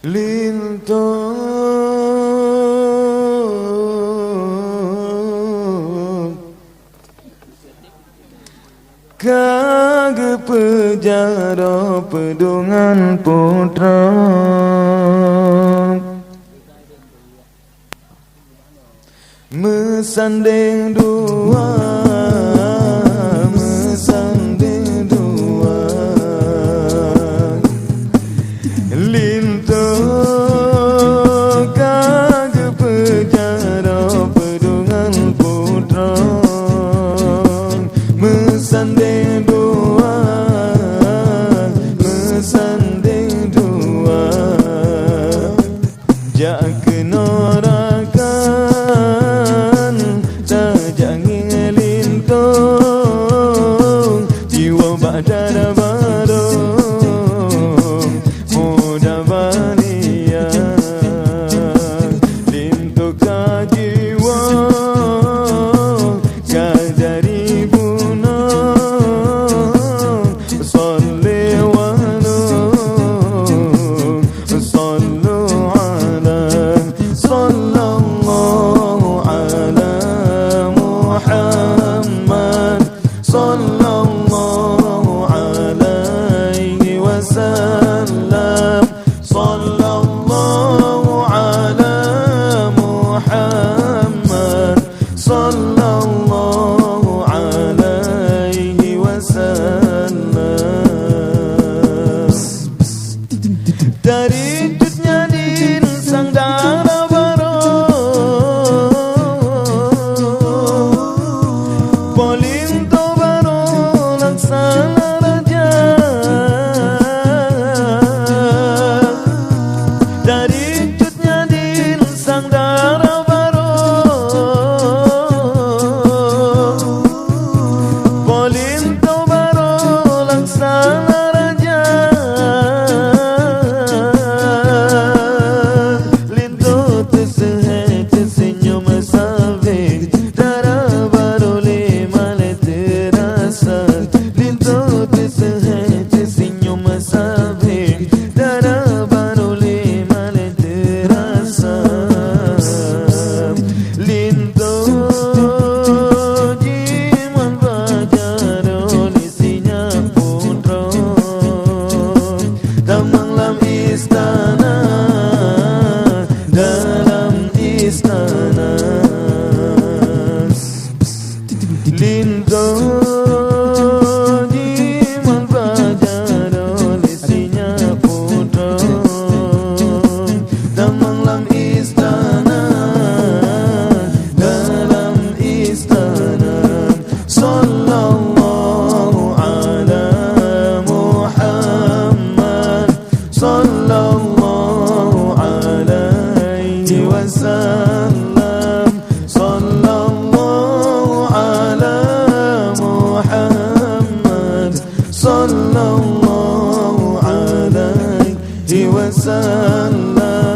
Linto kag pejara pedungan putra mesanding dua linto kag pejara pedungan putra mesanding dua jak kenorakan tajangin lintong jiwa badara barong muda balia lintu kajiwa kadari bunong solewano sallu ala sallallahu ala Muhammad sallallahu alaihi wasallam sallallahu ala Muhammad sallallahu alaihi wasallam dari jutnya din sang dara barong polinto barong laksana raja dari jutnya din sang dara barong polinto barong laksana raja linto tersehat tersenyum salvik dara baru lima terasa linto tersehat tersenyum salvik dara baru lima terasa linto jiman bajaro isinya putra damang lam istana dalam istana linto jiman bajaro isinya putra damang lam istana dalam istana sallallahu ala Muhammad sallallahu alaihi wasallam sallallahu ala Muhammad sallallahu alaihi wasallam